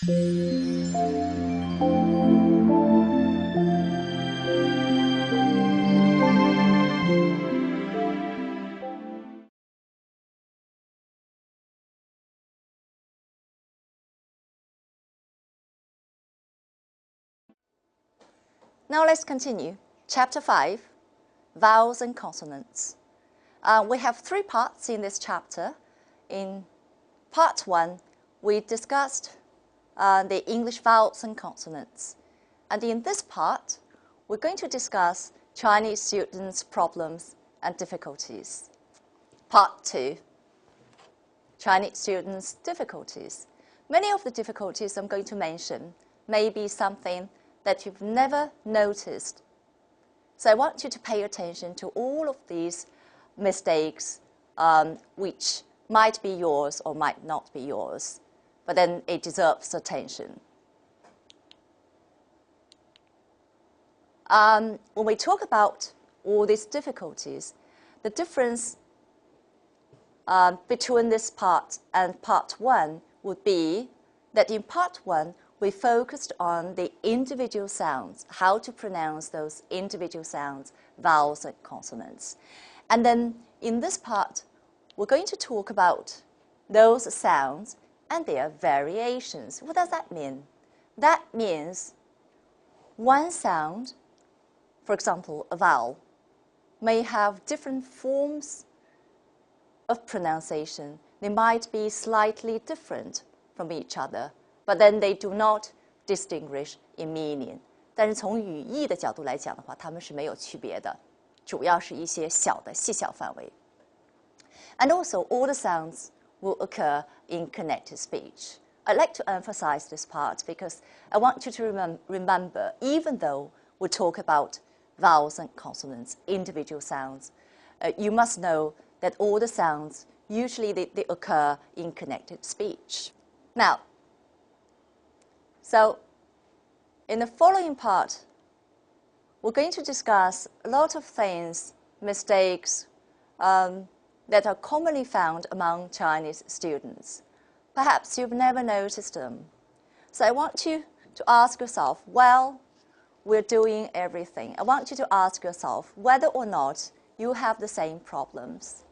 Now let's continue. Chapter 5, Vowels and Consonants. We have 3 parts in this chapter. In part 1, we discussed the English vowels and consonants. And in this part, we're going to discuss Chinese students' problems and difficulties. Part 2, Chinese students' difficulties. Many of the difficulties I'm going to mention may be something that you've never noticed. So I want you to pay attention to all of these mistakes, which might be yours or might not be yours, but then it deserves attention. When we talk about all these difficulties, the difference between this part and part 1 would be that in part 1, we focused on the individual sounds, how to pronounce those individual sounds, vowels and consonants. And then in this part, we're going to talk about those sounds and their variations. What does that mean? That means one sound, for example, a vowel, may have different forms of pronunciation. They might be slightly different from each other, but then they do not distinguish in meaning. 但是从语义的角度来讲的话，它们是没有区别的，主要是一些小的细小范围。And also, all the sounds will occur in connected speech. I'd like to emphasize this part because I want you to remember, even though we talk about vowels and consonants, individual sounds, you must know that all the sounds, usually they occur in connected speech. Now, so in the following part, we're going to discuss a lot of things, mistakes that are commonly found among Chinese students. Perhaps you've never noticed them. So I want you to ask yourself, well, we're doing everything. I want you to ask yourself whether or not you have the same problems.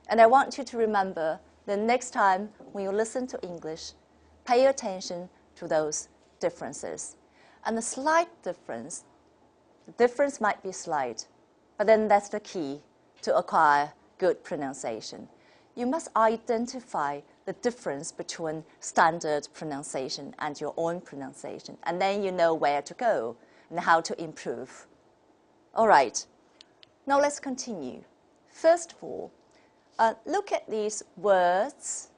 And I want you to remember the next time when you listen to English, pay attention to those differences. And the slight difference, the difference might be slight, but then that's the key to acquire good pronunciation. You must identify the difference between standard pronunciation and your own pronunciation, and then you know where to go and how to improve. All right, now let's continue. First of all, look at these words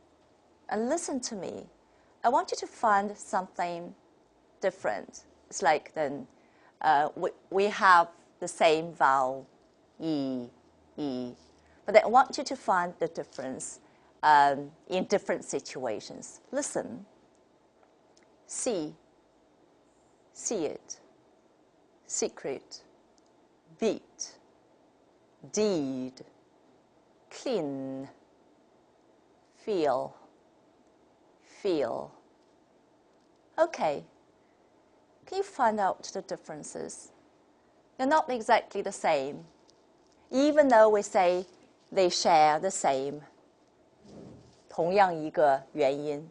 and listen to me. I want you to find something different. It's like then we have the same vowel, E, E. But then I want you to find the difference in different situations. Listen. See, see it. Secret, beat, deed, clean, feel, feel. Okay, can you find out the differences? They're not exactly the same, even though we say they share the same. 同样一个元音.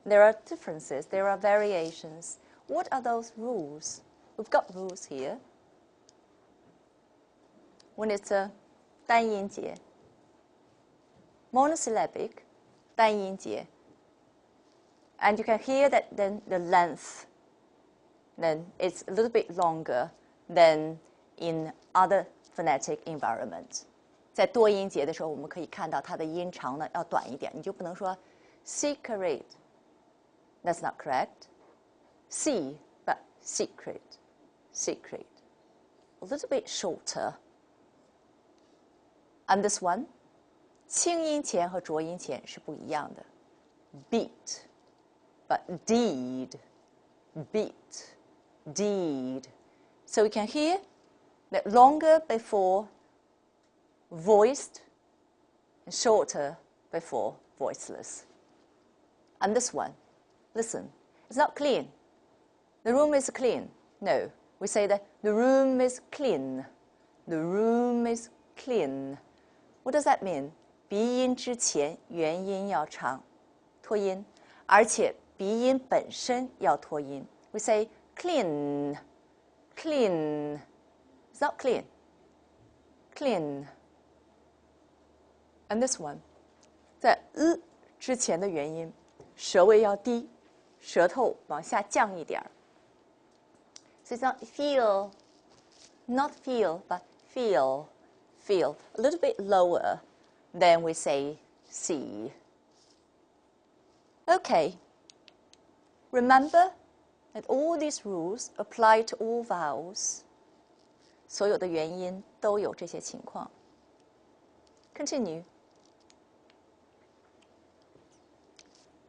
There are differences, there are variations. What are those rules? We've got rules here. When it's a 单音节, monosyllabic, 单音节, and you can hear that then the length, then it's a little bit longer than in other phonetic environments. 在多音节的时候，我们可以看到它的音长呢要短一点，你就不能说 secret. That's not correct. See, but secret, secret. A little bit shorter. And this one, 清音前和浊音前是不一样的。Beat, but deed, beat, deed. So we can hear that longer before voiced and shorter before voiceless. And this one, listen, It's not clean. The room is clean. No, we say that the room is clean. The room is clean. What does that mean? 鼻音之前元音要长，拖音，而且鼻音本身要拖音。We say clean, clean. It's not clean. Clean. And this one, 在之前的元音，舌位要低，舌头往下降一点儿。So it's not feel, not feel, but feel, feel. A little bit lower than we say see. Okay. Remember that all these rules apply to all vowels. 所有的元音都有这些情况。Continue.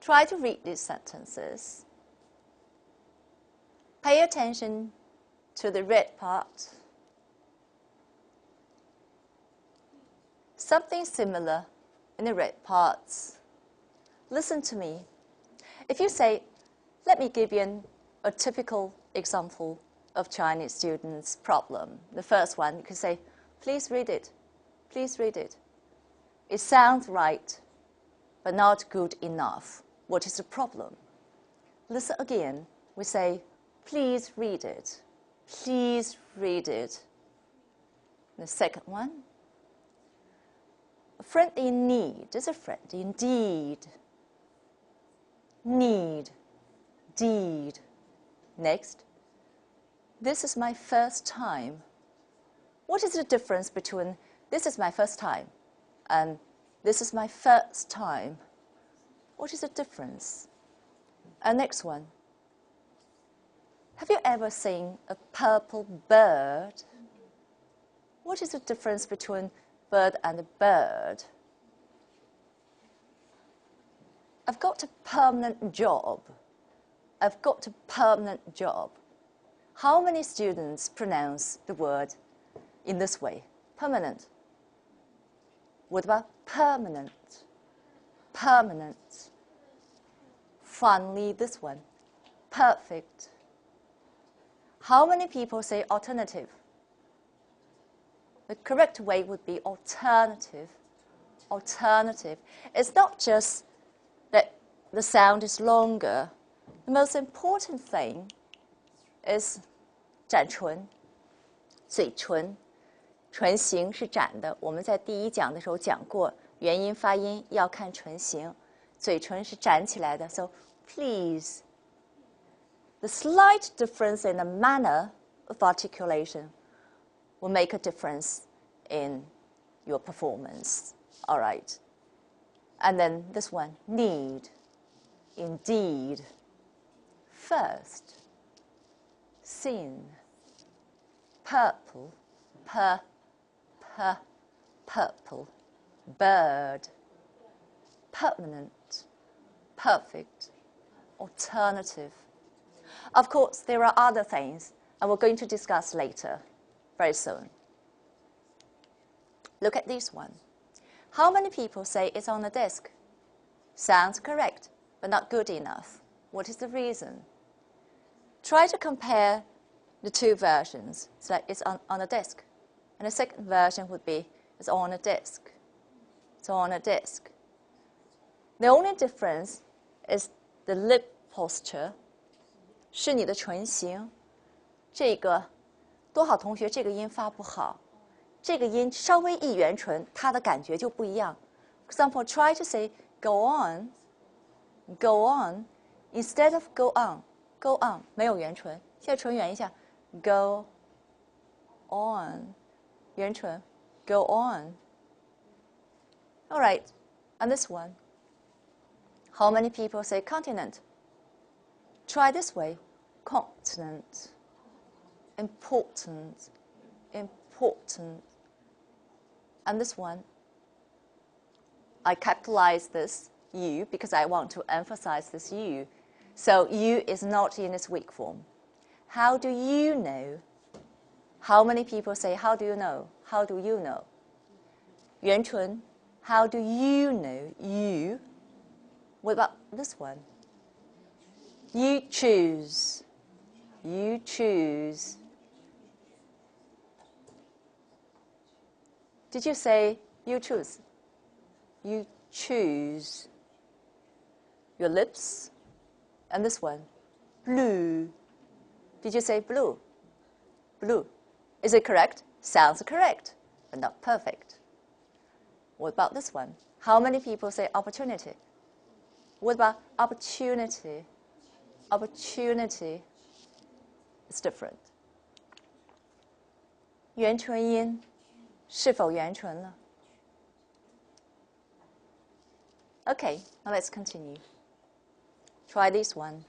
Try to read these sentences. Pay attention to the red part. Something similar in the red parts. Listen to me. If you say, let me give you a typical example of Chinese students' problem. The first one, you could say, please read it. Please read it. It sounds right, but not good enough. What is the problem? Listen again. We say, please read it. Please read it. The second one, a friend in need is a friend indeed. Need, deed. Next, this is my first time. What is the difference between this is my first time and this is my first time? What is the difference? And next one. Have you ever seen a purple bird? What is the difference between bird and bird? I've got a permanent job. I've got a permanent job. How many students pronounce the word in this way? Permanent. What about permanent? Permanent. Finally, this one. Perfect. How many people say alternative? The correct way would be alternative. Alternative. It's not just that the sound is longer. The most important thing is 展唇，嘴唇，唇形是展的。我们在第一讲的时候讲过，元音发音要看唇形，嘴唇是展起来的。So please, the slight difference in the manner of articulation will make a difference in your performance. All right. And then this one, need, indeed, first, sin, purple, purple, bird, permanent, perfect, alternative. Of course, there are other things, and we're going to discuss later, very soon. Look at this one. How many people say it's on the desk? Sounds correct, but not good enough. What is the reason? Try to compare the two versions. It's like it's on a desk. And the second version would be it's on a desk. It's on a desk. The only difference is the lip posture. 是你的唇形。这个多少同学这个音发不好，这个音稍微一圆唇，它的感觉就不一样。For example, try to say go on, go on, instead of go on, go on 没有圆唇，现在唇圆一下 ，go on， 圆唇 ，go on。All right, and this one. How many people say continent? Try this way, continent, important, important. And this one, I capitalize this U because I want to emphasize this U. So U is not in its weak form. How do you know? How many people say, how do you know? How do you know? 圆唇, how do you know? You. What about this one? You choose. You choose. Did you say you choose? You choose. Your lips. And this one. Blue. Did you say blue? Blue. Is it correct? Sounds correct, but not perfect. What about this one? How many people say opportunity? What about opportunity? Opportunity is different. 元唇音是否元唇了 Okay, now let's continue. Try this one.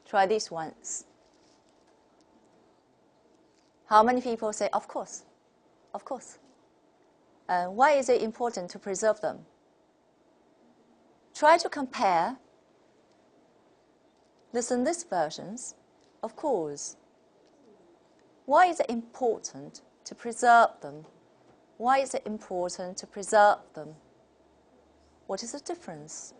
Try this once. How many people say, of course? Of course. Why is it important to preserve them? Try to compare. Listen these versions. Of course. Why is it important to preserve them? Why is it important to preserve them? What is the difference?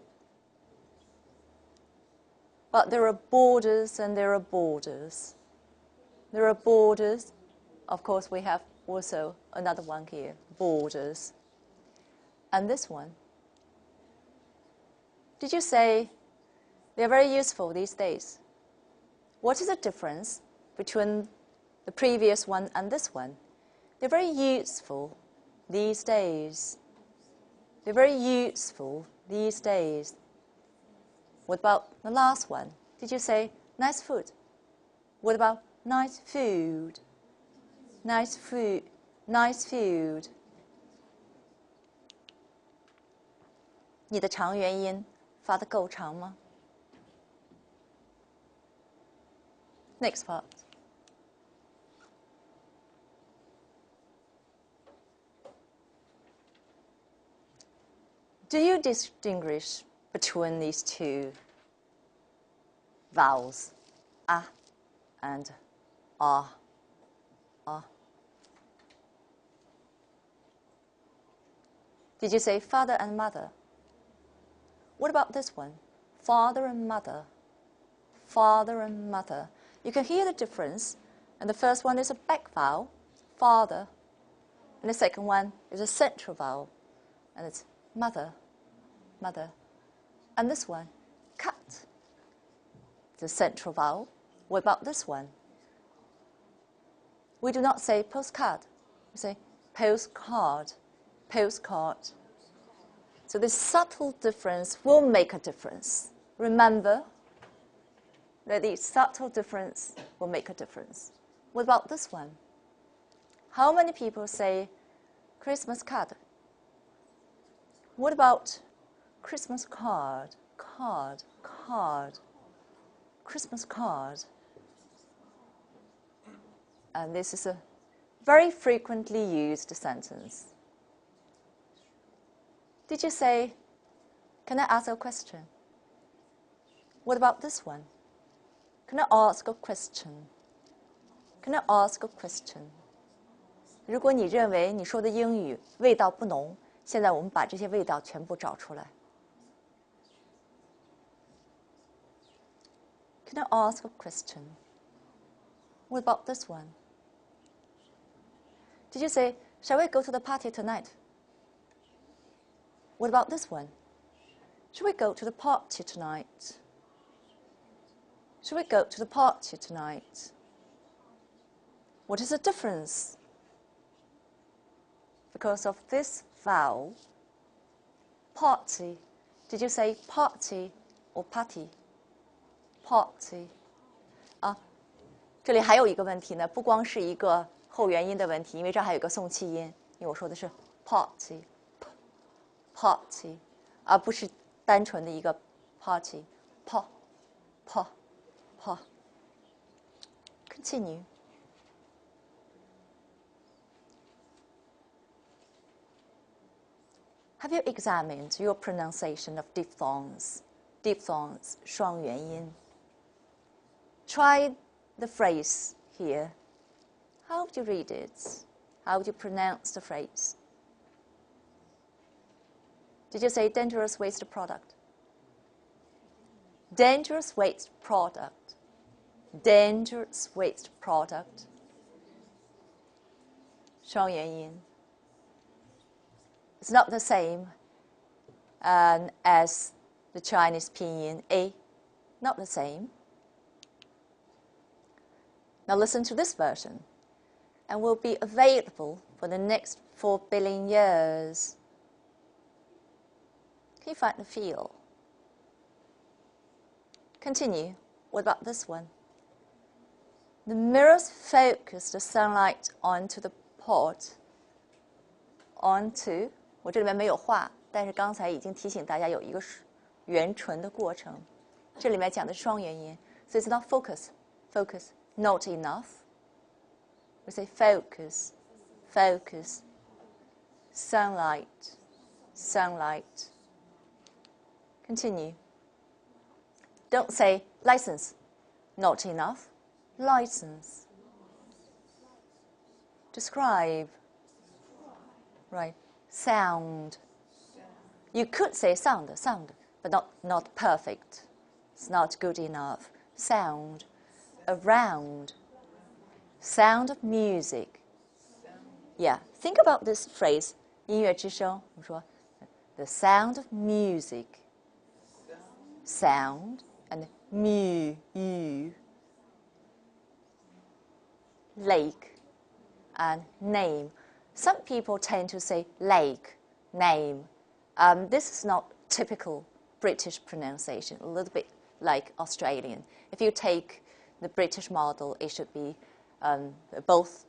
But there are borders and there are borders. There are borders. Of course, we have also another one here, borders. And this one. Did you say they are very useful these days? What is the difference between the previous one and this one? They're very useful these days. They're very useful these days. What about the last one? Did you say nice food? What about nice food? Nice food. Nice food. 你的长元音发得够长吗 Next part. Do you distinguish between these two vowels, a and a? Did you say father and mother? What about this one? Father and mother. Father and mother. You can hear the difference. And the first one is a back vowel, father. And the second one is a central vowel. And it's mother, mother. And this one, cut. The central vowel. What about this one? We do not say postcard. We say postcard, postcard. So this subtle difference will make a difference. Remember that the subtle difference will make a difference. What about this one? How many people say Christmas card? What about Christmas card? Card, card. Christmas card. And this is a very frequently used sentence. Did you say, can I ask a question? What about this one? Can I ask a question? Can I ask a question? 如果你认为你说的英语味道不浓，现在我们把这些味道全部找出来。Can I ask a question? What about this one? Did you say, shall we go to the party tonight? What about this one? Should we go to the party tonight? Should we go to the party tonight? What is the difference? Because of this vowel, party. Did you say party or party? Party. 这里还有一个问题呢，不光是一个后元音的问题，因为这还有一个送气音，因为我说的是 party。party， 而不是单纯的一个 party。pa。Continue. Have you examined your pronunciation of diphthongs? Diphthongs, 双元音. Try the phrase here. How would you read it? How would you pronounce the phrase? Did you say dangerous waste product? dangerous waste product, dangerous waste product. 双元音. It's not the same as the Chinese pinyin A, not the same. Now listen to this version, and will be available for the next 4 billion years. Can you find the feel? Continue. What about this one? The mirrors focus the sunlight onto the pot. Onto. 我这里面没有画，但是刚才已经提醒大家有一个圆唇的过程。这里面讲的是双元音， so it's not focus, focus, not enough. We say focus, focus, sunlight, sunlight. Continue. Don't say license, not enough, license. Describe. Right. Sound. You could say sound, sound, but not perfect. It's not good enough. Sound. Around. Sound of music. Yeah. Think about this phrase. 音乐之声. 我们说 the sound of music. Sound and mu, you. Lake and name. Some people tend to say lake, name. This is not typical British pronunciation, a little bit like Australian. If you take the British model, it should be both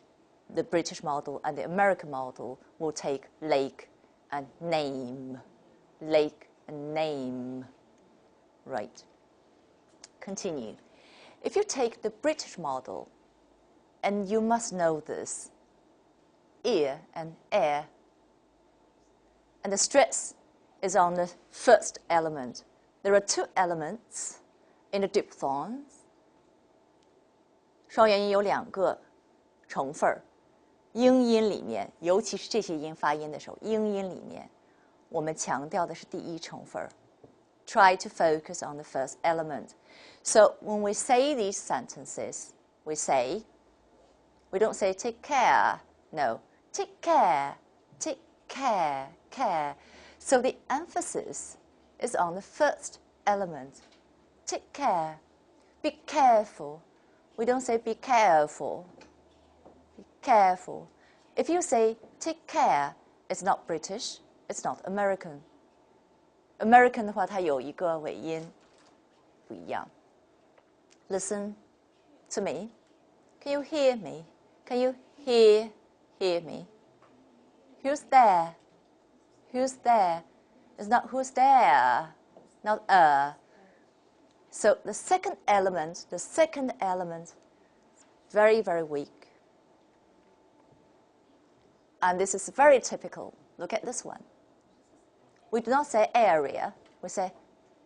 the British model and the American model will take lake and name. Lake and name. Right. Continue. If you take the British model, and you must know this, ear and air, and the stress is on the first element. There are 2 elements in the diphthongs. 双元音有2个成分，英音里面，尤其是这些音发音的时候，英音里面，我们强调的是第一成分。Try to focus on the first element. So when we say these sentences, we don't say take care. No, take care, take care, care. So the emphasis is on the first element. Take care. Be careful. We don't say be careful. Be careful. If you say take care, it's not British, it's not American. American 的话，它有一个尾音，不一样。Listen to me. Can you hear me? Can you hear me? Who's there? Who's there? It's not who's there, not So the second element, very, very weak. And this is very typical. Look at this one. We do not say area, we say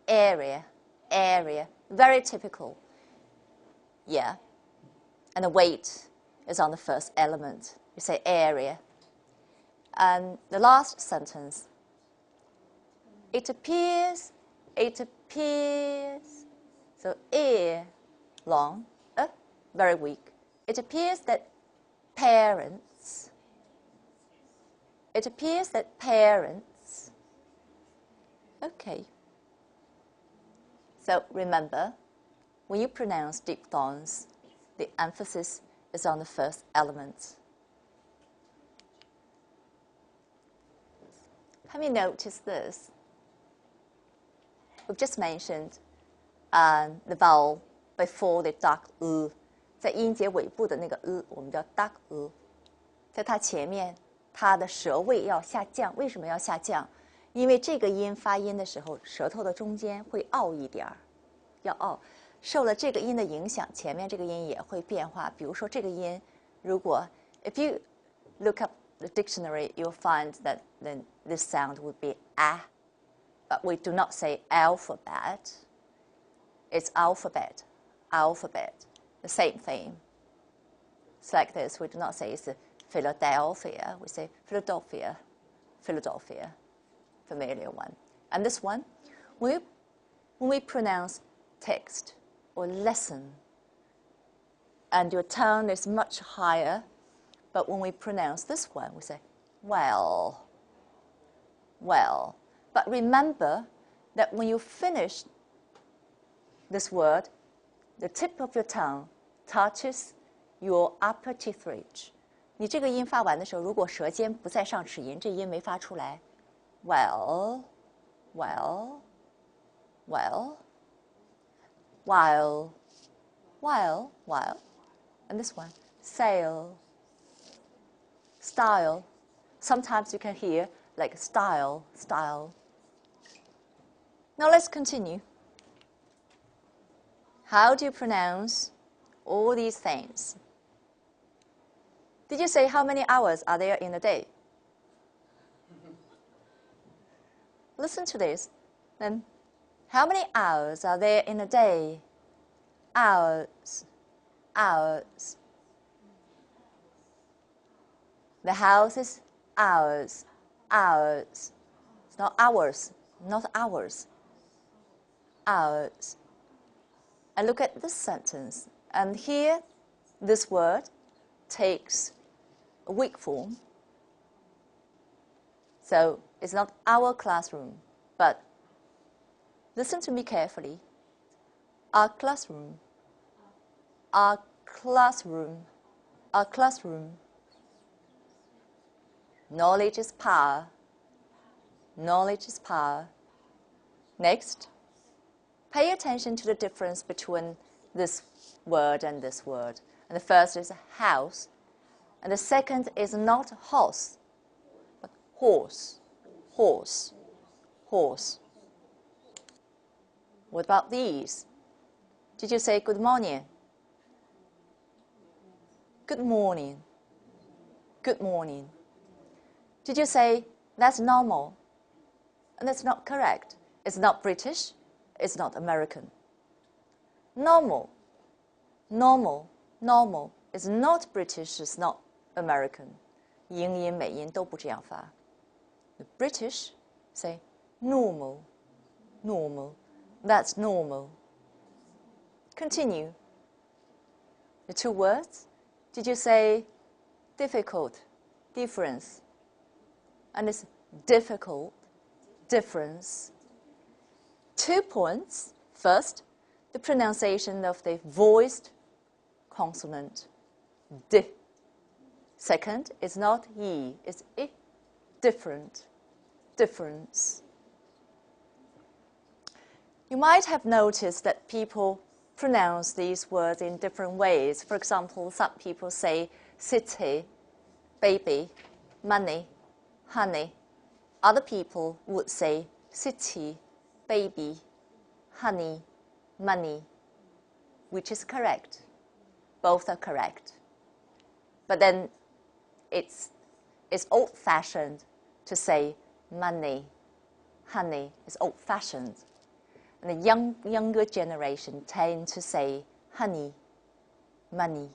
area, area. Very typical. Yeah. And the weight is on the first element. We say area. And the last sentence, it appears. So ear, long, very weak. It appears that parents. Okay. So remember, when you pronounce diphthongs, the emphasis is on the first element. Have you noticed this? We've just mentioned the vowel before the dark 在音节尾部的那个我们叫 dark 在它前面，它的舌位要下降。为什么要下降？因为这个音发音的时候，舌头的中间会凹一点儿，要凹。受了这个音的影响，前面这个音也会变化。比如说这个音，如果 if you look up the dictionary, you'll find that then this sound would be but we do not say alphabet. It's alphabet, the same thing. It's like this. We do not say it's Philadelphia. We say Philadelphia, familiar one. And this one, when we pronounce text or lesson, and your tone is much higher, but when we pronounce this one, we say, well, well. But remember that when you finish this word, the tip of your tongue touches your upper teeth ridge. 你这个音发完的时候，如果舌尖不在上齿龈，这音没发出来。Well, well, well, while, while, while, and this one, sail, style. Sometimes you can hear like style, style. Now let's continue. How do you pronounce all these things? Did you say how many hours are there in a day? Listen to this. Then, how many hours are there in a day? Hours, hours. The house is hours, hours. It's not hours, not hours. Hours. And look at this sentence. And here, this word takes a weak form. So it's not our classroom, but listen to me carefully. Our classroom, our classroom, our classroom. Knowledge is power. Knowledge is power. Next, pay attention to the difference between this word and this word. And the first is house, and the second is not horse, but horse, horse, horse. What about these? Did you say good morning? Good morning. Good morning. Did you say that's normal? And that's not correct. It's not British. It's not American. Normal. Normal. Normal. It's not British. It's not American. 英音美音都不这样发。The British say normal. Normal. That's normal. Continue. The two words. Did you say difficult? Difference. And it's difficult. Difference. 2 points. First, the pronunciation of the voiced consonant, D. Second, it's not E, it's I. Different. Difference. You might have noticed that people pronounce these words in different ways. For example, some people say city, baby, money, honey. Other people would say city, baby, honey, money. Which is correct? Both are correct. But then it's old-fashioned to say money, honey. It's old-fashioned. And the younger generation tend to say honey, money.